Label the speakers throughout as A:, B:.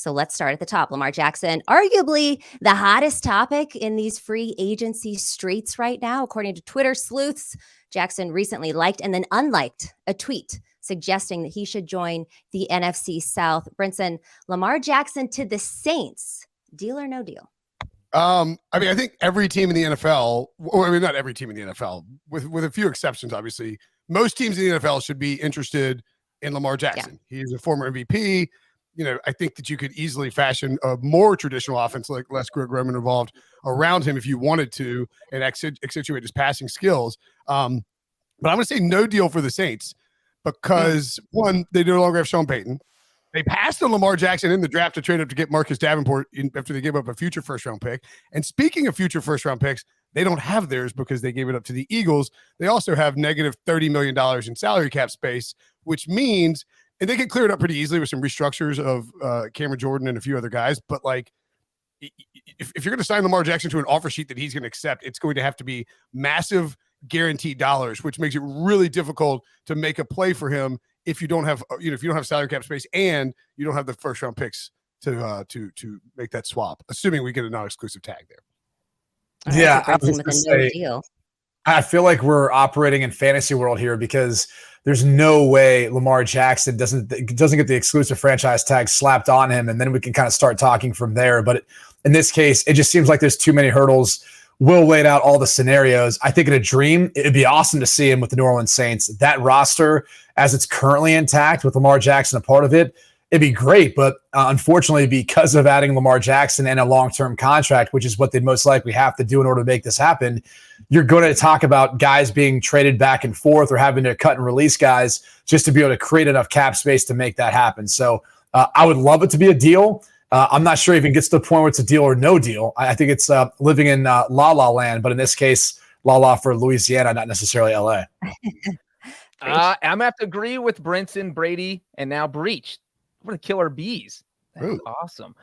A: So let's start at the top. Lamar Jackson, arguably the hottest topic in these free agency streets right now. According to Twitter sleuths, Jackson recently liked and then unliked a tweet suggesting that he should join the NFC South. Brinson, Lamar Jackson to the Saints, deal or no deal?
B: I mean, I think every team in the NFL, or I mean, not every team in the NFL, with a few exceptions, obviously, most teams in the NFL should be interested in Lamar Jackson. Yeah. He's a former MVP. You know, I think that you could easily fashion a more traditional offense, like less Greg Roman involved, around him if you wanted to, and accentuate his passing skills. But I'm going to say no deal for the Saints because, one, they no longer have Sean Payton. They passed on Lamar Jackson in the draft to trade up to get Marcus Davenport after they gave up a future first-round pick. And speaking of future first-round picks, they don't have theirs because they gave it up to the Eagles. They also have negative $30 million in salary cap space, which means – and they can clear it up pretty easily with some restructures of Cameron Jordan and a few other guys. But, like, if you're going to sign Lamar Jackson to an offer sheet that he's going to accept, it's going to have to be massive guaranteed dollars, which makes it really difficult to make a play for him if you don't have, if you don't have salary cap space and you don't have the first round picks to make that swap, assuming we get a non-exclusive tag there.
C: Yeah, I was gonna say, deal. I feel like we're operating in fantasy world here because there's no way Lamar Jackson doesn't get the exclusive franchise tag slapped on him, and then we can kind of start talking from there. But in this case, it just seems like there's too many hurdles. Will laid out all the scenarios. I think in a dream, it'd be awesome to see him with the New Orleans Saints. That roster, as it's currently intact with Lamar Jackson a part of it, it'd be great. But unfortunately, because of adding Lamar Jackson and a long-term contract, which is what they'd most likely have to do in order to make this happen, you're going to talk about guys being traded back and forth or having to cut and release guys just to be able to create enough cap space to make that happen. So I would love it to be a deal. I'm not sure it even gets to the point where it's a deal or no deal. I think it's living in La La Land, but in this case, La La for Louisiana, not necessarily LA.
D: I'm going to have to agree with Brinson, Brady, and now Breech. What a killer bees. That's awesome.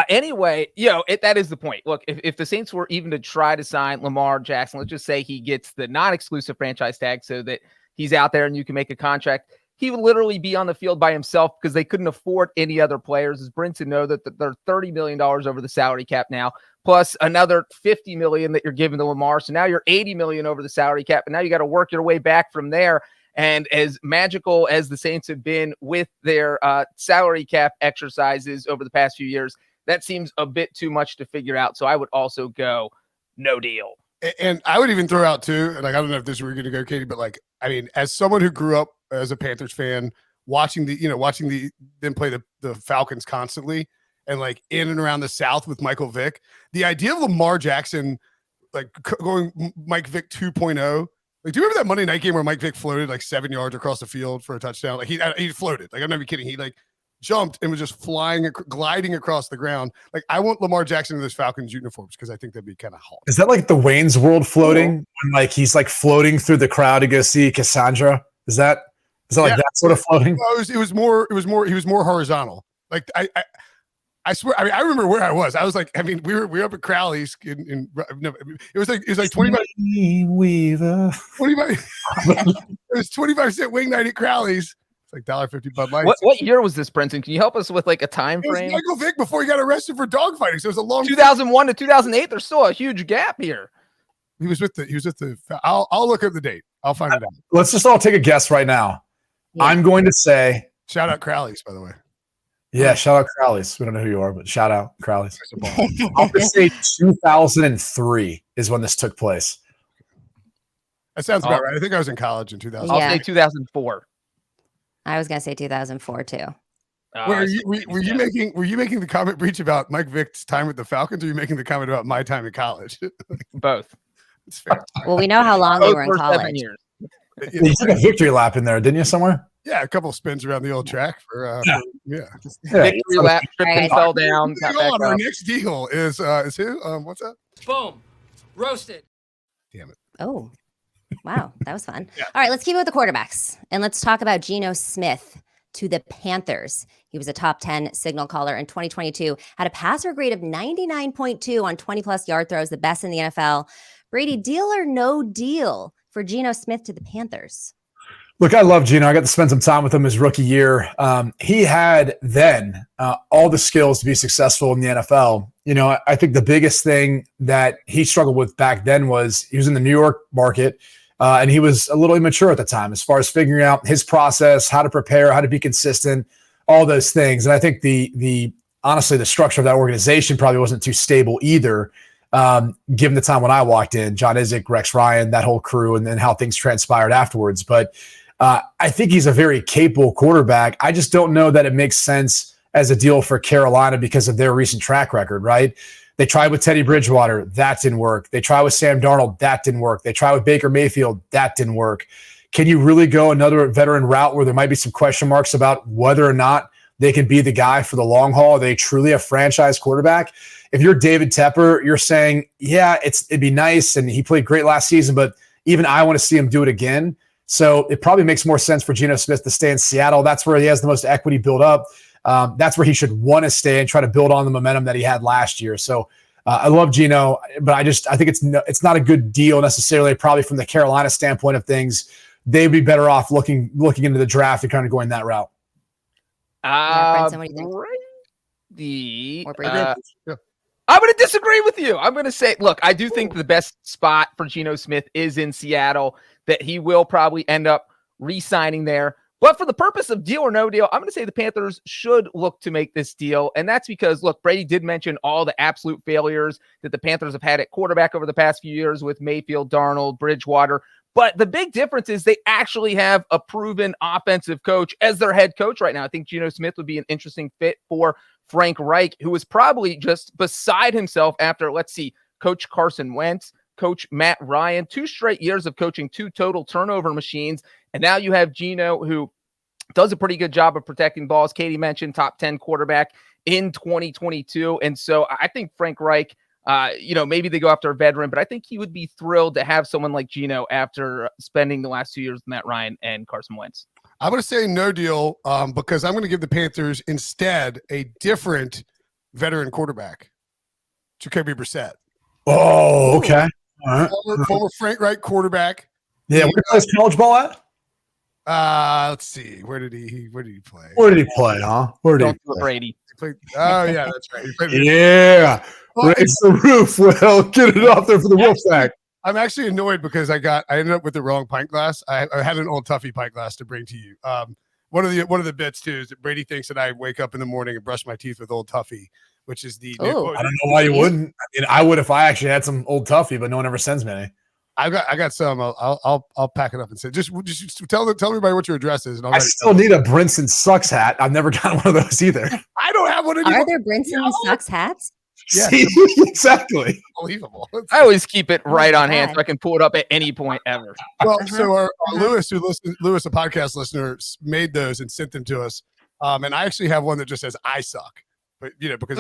D: Anyway, that is the point. Look, if the Saints were even to try to sign Lamar Jackson, let's just say he gets the non-exclusive franchise tag so that he's out there and you can make a contract. He would literally be on the field by himself because they couldn't afford any other players. As Brinson know that they're $30 million over the salary cap now, plus another $50 million that you're giving to Lamar. So now you're $80 million over the salary cap, and now you got to work your way back from there. And as magical as the Saints have been with their salary cap exercises over the past few years, that seems a bit too much to figure out. So I would also go no deal.
B: And I would even throw out too, and I don't know if this is where you're going to go, Katie, but as someone who grew up as a Panthers fan, watching them play the Falcons constantly, and in and around the South with Michael Vick, the idea of Lamar Jackson going Mike Vick 2.0. Do you remember that Monday night game where Mike Vick floated 7 yards across the field for a touchdown? He floated. I'm not even kidding. He jumped and was just gliding across the ground. I want Lamar Jackson in those Falcons uniforms because I think that'd be kind of hot.
C: Is that like the Wayne's World floating? When he's floating through the crowd to go see Cassandra? Is that that sort of floating?
B: No, he was more horizontal. I swear, I remember where I was. I was we were up at Crowley's it was 25 Weaver. 25 it was 25-cent wing night at Crowley's. It's $1.50 Bud Light.
D: What year was this, Brinson? Can you help us with a time frame?
B: It was Michael Vick before he got arrested for dogfighting. So it was a long
D: 2001 to 2008. There's still a huge gap here.
B: He was with the I'll look up the date. I'll find it out.
C: Let's just all take a guess right now. Yeah. I'm going to say
B: shout out Crowley's, by the way.
C: Yeah, shout out Crowley's. We don't know who you are, but shout out Crowley's. I'm going to say 2003 is when this took place.
B: That sounds about right. I think I was in college in 2000.
D: I'll say 2004.
A: I was going to say 2004 too.
B: Were you making the comment, Breech, about Mike Vick's time with the Falcons, or are you making the comment about my time in college?
D: Both.
B: It's fair.
A: Well, we know how long we were in college.
D: 7 years.
C: You took a victory lap in there, didn't you, somewhere?
B: Yeah, a couple of spins around the old track for
D: Victory lap, tripped and fell down.
B: Our next deal is who? What's that?
E: Boom. Roasted.
B: Damn it.
A: Oh, wow. That was fun. Yeah. All right, let's keep it with the quarterbacks. And let's talk about Geno Smith to the Panthers. He was a top 10 signal caller in 2022, had a passer grade of 99.2 on 20-plus yard throws, the best in the NFL. Brady, deal or no deal for Geno Smith to the Panthers?
C: Look, I love Geno. I got to spend some time with him his rookie year. He had then all the skills to be successful in the NFL. You know, I think the biggest thing that he struggled with back then was he was in the New York market, and he was a little immature at the time as far as figuring out his process, how to prepare, how to be consistent, all those things. And I think the honestly, the structure of that organization probably wasn't too stable either. Given the time when I walked in, John Izek, Rex Ryan, that whole crew, and then how things transpired afterwards. But I think he's a very capable quarterback. I just don't know that it makes sense as a deal for Carolina because of their recent track record, right? They tried with Teddy Bridgewater. That didn't work. They tried with Sam Darnold. That didn't work. They tried with Baker Mayfield. That didn't work. Can you really go another veteran route where there might be some question marks about whether or not they can be the guy for the long haul? Are they truly a franchise quarterback? If you're David Tepper, you're saying, yeah, it'd be nice, and he played great last season, but even I want to see him do it again. So it probably makes more sense for Geno Smith to stay in Seattle. That's where he has the most equity built up. That's where he should want to stay and try to build on the momentum that he had last year. So I love Geno, but I think it's not a good deal necessarily. Probably from the Carolina standpoint of things, they'd be better off looking into the draft and kind of going that route.
A: Brinson, what do you think?
D: I'm going to disagree with you. I'm going to say, look, I do think the best spot for Geno Smith is in Seattle, that he will probably end up re-signing there. But for the purpose of deal or no deal, I'm going to say the Panthers should look to make this deal. And that's because, look, Brady did mention all the absolute failures that the Panthers have had at quarterback over the past few years with Mayfield, Darnold, Bridgewater. But the big difference is they actually have a proven offensive coach as their head coach right now. I think Geno Smith would be an interesting fit for Frank Reich, who was probably just beside himself after, let's see, Coach Carson Wentz, Coach Matt Ryan, 2 straight years of coaching 2 total turnover machines. And now you have Geno, who does a pretty good job of protecting balls. Katie mentioned top 10 quarterback in 2022. And so I think Frank Reich, maybe they go after a veteran, but I think he would be thrilled to have someone like Geno after spending the last 2 years with Matt Ryan and Carson Wentz.
B: I'm going to say no deal because I'm going to give the Panthers instead a different veteran quarterback, Jacoby Brissett.
C: Oh, okay. All right.
B: Former Frank Reich quarterback.
C: Yeah, where plays college ball at?
B: Let's see. Where did he play?
C: Where did he play, huh? Where did he play?
D: Brady.
B: Oh, yeah, that's right.
C: Yeah. Raise the roof. Well, get it off there for the Wolfpack.
B: I'm actually annoyed because I ended up with the wrong pint glass. I had an Old Tuffy pint glass to bring to you. One of the bits too is that Brady thinks that I wake up in the morning and brush my teeth with Old Tuffy, which is the.
C: I don't know why you wouldn't. I mean, I would if I actually had some Old Tuffy, but no one ever sends me any.
B: I got some. I'll pack it up and say just tell everybody what your address is. And
C: I still need a Brinson Sucks hat. I've never gotten one of those either.
B: I don't have one anymore.
A: Are there Brinson Sucks hats?
B: Yeah,
C: see, exactly.
B: Unbelievable.
D: I always keep it right on hand so I can pull it up at any point ever.
B: Well, so our Lewis, Lewis, a podcast listener, made those and sent them to us. And I actually have one that just says "I suck," but because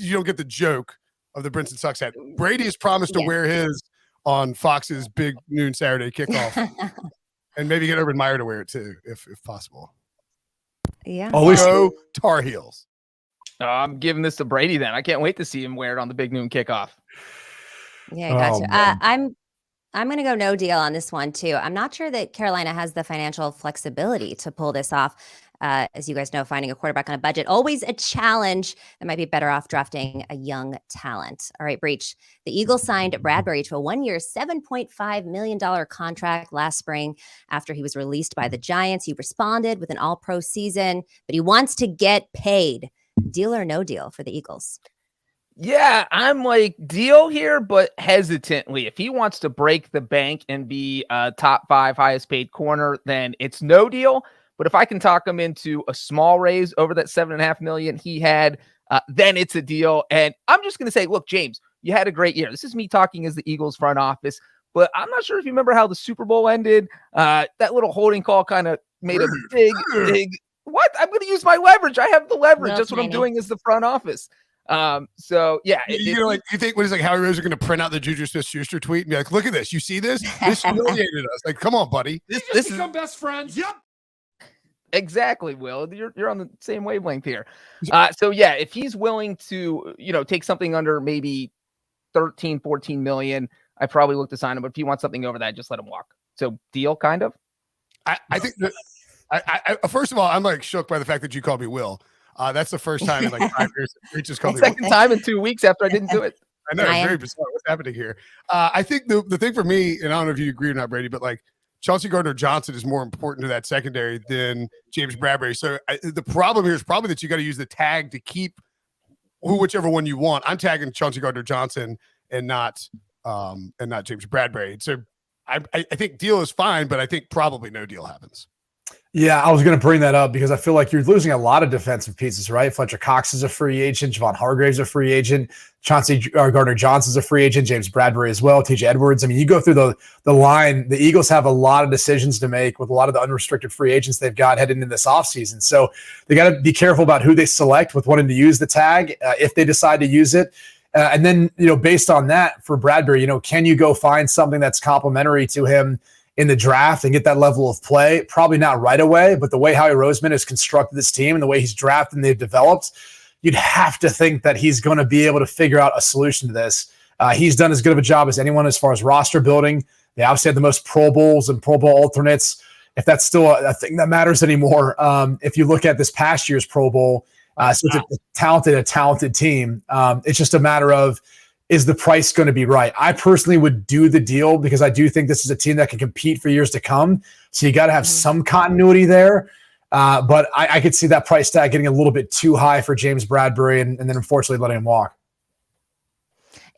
B: you don't get the joke of the Brinson Sucks hat. Brady has promised to wear his on Fox's big noon Saturday kickoff, and maybe get Urban Meyer to wear it too, if possible.
A: Yeah.
B: Go Tar Heels.
D: I'm giving this to Brady then. I can't wait to see him wear it on the big noon kickoff.
A: Yeah, gotcha. I'm going to go no deal on this one too. I'm not sure that Carolina has the financial flexibility to pull this off. As you guys know, finding a quarterback on a budget, always a challenge. That might be better off drafting a young talent. All right, Breech. The Eagles signed Bradberry to a 1-year, $7.5 million contract last spring after he was released by the Giants. He responded with an all-pro season, but he wants to get paid. Deal or no deal for the Eagles?
D: Yeah, I'm like deal here, but hesitantly. If he wants to break the bank and be a top 5 highest paid corner, then it's no deal. But if I can talk him into a small raise over that $7.5 million he had, then it's a deal. And I'm just going to say, look, James, you had a great year. This is me talking as the Eagles front office, but I'm not sure if you remember how the Super Bowl ended. That little holding call kind of made a big. What? I'm going to use my leverage. I have the leverage. That's what I'm doing as the front office. So yeah,
B: you think what is like Howie Rose are going to print out the Juju Smith-Schuster tweet and be like, look at this. You see this? This humiliated us. Like, come on, buddy.
E: This is become best friends. Yep.
D: Exactly, Will. You're on the same wavelength here. So yeah, if he's willing to, take something under maybe 13, 14 million, I probably look to sign him. But if he wants something over that, just let him walk. So deal, kind of.
B: I think that first of all, I'm like shook by the fact that you called me Will. That's the first time in like 5 years that Breech has called me Will.
D: Second time in 2 weeks after I didn't do it.
B: I know, it's very bizarre. What's happening here? I think the thing for me, and I don't know if you agree or not, Brady, but like Chauncey Gardner-Johnson is more important to that secondary than James Bradberry. So the problem here is probably that you got to use the tag to keep whichever one you want. I'm tagging Chauncey Gardner-Johnson and not James Bradberry. So I think deal is fine, but I think probably no deal happens.
C: Yeah, I was going to bring that up because I feel like you're losing a lot of defensive pieces, right? Fletcher Cox is a free agent. Javon Hargrave's a free agent. Chauncey Gardner-Johnson's a free agent. James Bradberry as well. TJ Edwards. I mean, you go through the line. The Eagles have a lot of decisions to make with a lot of the unrestricted free agents they've got heading into this offseason. So they got to be careful about who they select with wanting to use the tag if they decide to use it. And then, based on that for Bradberry, can you go find something that's complementary to him in the draft and get that level of play? Probably not right away, but the way Howie Roseman has constructed this team and the way he's drafted and they've developed, you'd have to think that he's going to be able to figure out a solution to this. He's done as good of a job as anyone as far as roster building. They obviously have the most Pro Bowls and Pro Bowl alternates, if that's still a thing that matters anymore. If you look at this past year's Pro Bowl, so it's a talented team. It's just a matter of, is the price going to be right? I personally would do the deal because I do think this is a team that can compete for years to come. So you got to have some continuity there. But I could see that price tag getting a little bit too high for James Bradberry and then unfortunately letting him walk.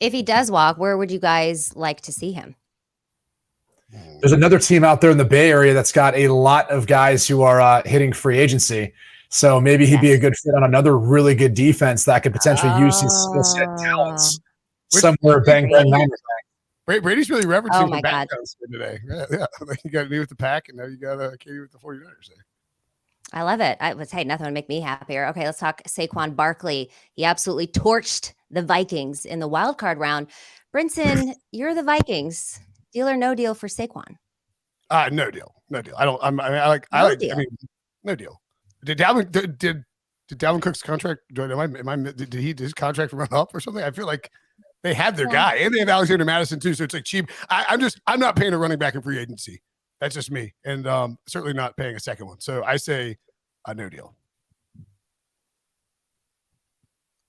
A: If he does walk, where would you guys like to see him?
C: There's another team out there in the Bay Area that's got a lot of guys who are hitting free agency. So maybe he'd be a good fit on another really good defense that could potentially use his skill set talents. Somewhere bang.
B: Brady's really referencing
A: my God
B: today. Yeah. You got me with the Pack, and now you got Katie with the 49ers there.
A: I love it. Nothing would make me happier. Okay, let's talk Saquon Barkley. He absolutely torched the Vikings in the wild card round. Brinson, you're the Vikings. Deal or no deal for Saquon?
B: No deal. No deal. No deal. Did Dalvin Cook's contract? Did his contract run up or something? I feel like they have their guy, and they have Alexander Madison too. So it's like cheap. I'm not paying a running back in free agency. That's just me, and certainly not paying a second one. So I say no deal.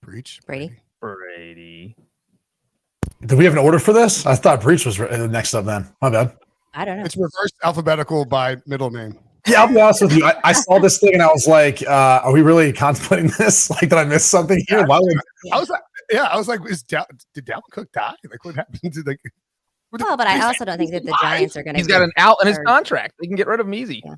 B: Breech.
A: Brady.
C: Do we have an order for this? I thought Breech was next up. Then my bad.
A: I don't know.
B: It's reversed alphabetical by middle name.
C: Yeah, I'll be honest with you. I saw this thing and I was like, "Are we really contemplating this? Like, did I miss something here?"
B: I was like, did Dalvin Cook die? Like, what happened to the?
A: Well, but I also don't think that the Giants are going to.
D: He's got an out in his contract. They can get rid of him easy. Yeah.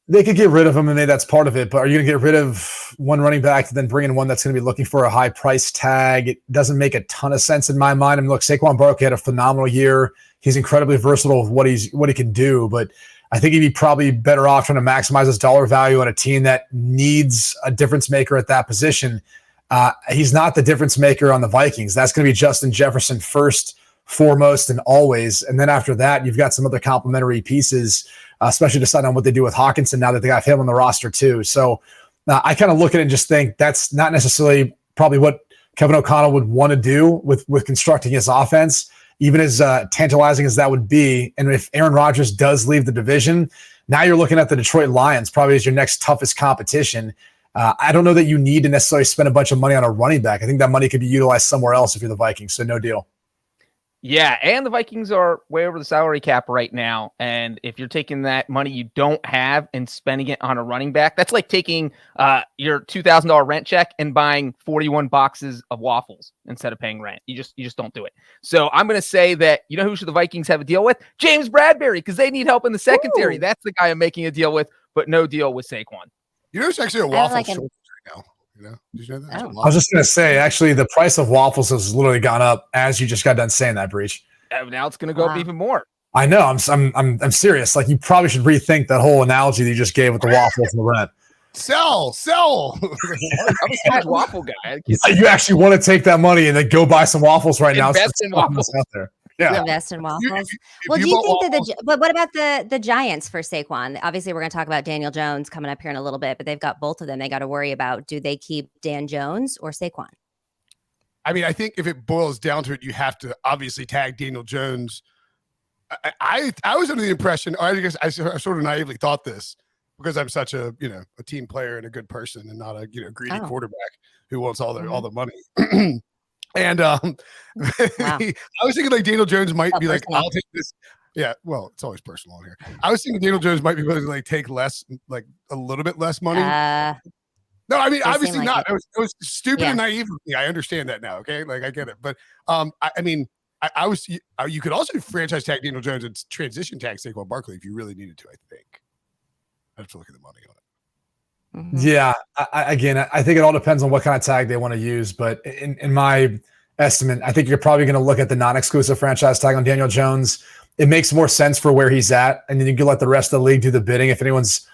C: They could get rid of him, and maybe that's part of it. But are you going to get rid of one running back and then bring in one that's going to be looking for a high price tag? It doesn't make a ton of sense in my mind. I mean, look, Saquon Barkley had a phenomenal year. He's incredibly versatile with what he can do, but I think he'd be probably better off trying to maximize his dollar value on a team that needs a difference maker at that position. He's not the difference maker on the Vikings. That's going to be Justin Jefferson first, foremost, and always. And then after that, you've got some other complementary pieces, especially deciding on what they do with Hawkinson now that they got him on the roster too. So I kind of look at it and just think that's not necessarily probably what Kevin O'Connell would want to do with constructing his offense, even as tantalizing as that would be. And if Aaron Rodgers does leave the division, now you're looking at the Detroit Lions probably as your next toughest competition. I don't know that you need to necessarily spend a bunch of money on a running back. I think that money could be utilized somewhere else if you're the Vikings, so no deal.
D: Yeah, and the Vikings are way over the salary cap right now. And if you're taking that money you don't have and spending it on a running back, that's like taking your $2,000 rent check and buying 41 boxes of waffles instead of paying rent. You just don't do it. So I'm going to say that, who should the Vikings have a deal with? James Bradberry, because they need help in the secondary. Ooh. That's the guy I'm making a deal with, but no deal with Saquon.
B: It's actually a waffle shortage right now. Did you know that?
C: I was just going to say, actually, the price of waffles has literally gone up as you just got done saying that, Breech.
D: Now it's going to go up even more.
C: I know. I'm serious. Like, you probably should rethink that whole analogy that you just gave with the waffles and the rent.
B: Sell.
D: I'm a huge waffle guy.
C: You actually want to take that money and then go buy some waffles right now.
D: Invest in waffles
C: out there. Yeah.
A: Invest in waffles. Well, do you think but what about the Giants for Saquon? Obviously, we're going to talk about Daniel Jones coming up here in a little bit, but they've got both of them. They got to worry about, do they keep Dan Jones or Saquon?
B: I mean, I think if it boils down to it, you have to obviously tag Daniel Jones I was under the impression, or I guess I sort of naively thought this because I'm such a a team player and a good person and not a greedy quarterback who wants all the money. And wow. I was thinking like Daniel Jones might be like, I'll take this. Yeah, well, it's always personal in here. I was thinking Daniel Jones might be willing to like take less, like a little bit less money. No, I mean obviously not. It was stupid and naive of me. I understand that now. Okay, like I get it, but I mean. I was. You could also franchise tag Daniel Jones and transition tag Saquon Barkley if you really needed to. I think. I have to look at the money on it.
C: Mm-hmm. Yeah. I think it all depends on what kind of tag they want to use. But in my estimate, I think you're probably going to look at the non-exclusive franchise tag on Daniel Jones. It makes more sense for where he's at, and then you can let the rest of the league do the bidding. If anyone's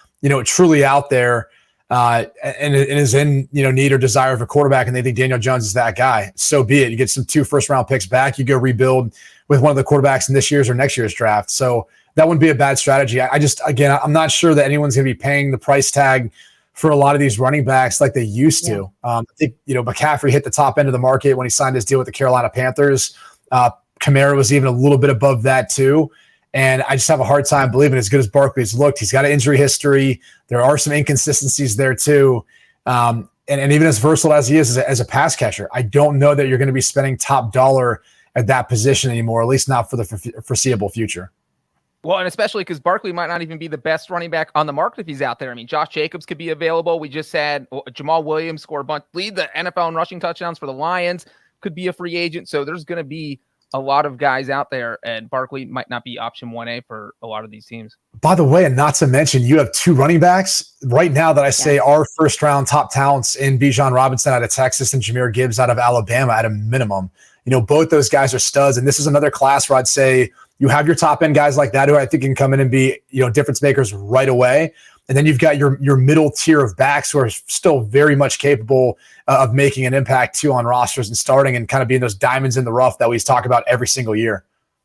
C: truly out there. And is in need or desire of a quarterback, and they think Daniel Jones is that guy, so be it. You get some 2 first-round picks back. You go rebuild with one of the quarterbacks in this year's or next year's draft. So that wouldn't be a bad strategy. I'm not sure that anyone's going to be paying the price tag for a lot of these running backs like they used to. I think McCaffrey hit the top end of the market when he signed his deal with the Carolina Panthers. Kamara was even a little bit above that too. And I just have a hard time believing as good as Barkley's looked. He's got an injury history. There are some inconsistencies there too. And even as versatile as he is as a pass catcher, I don't know that you're going to be spending top dollar at that position anymore, at least not for the foreseeable future.
D: Well, and especially because Barkley might not even be the best running back on the market if he's out there. I mean, Josh Jacobs could be available. We just had Jamal Williams score a bunch, lead the NFL in rushing touchdowns for the Lions, could be a free agent. So there's going to be a lot of guys out there, and Barkley might not be option 1A for a lot of these teams.
C: By the way, and not to mention, you have 2 running backs right now that I say are first-round top talents in Bijan Robinson out of Texas and Jahmyr Gibbs out of Alabama at a minimum. Both those guys are studs, and this is another class where I'd say you have your top-end guys like that who I think can come in and be difference makers right away. And then you've got your middle tier of backs who are still very much capable of making an impact too on rosters and starting and kind of being those diamonds in the rough that we talk about every single year.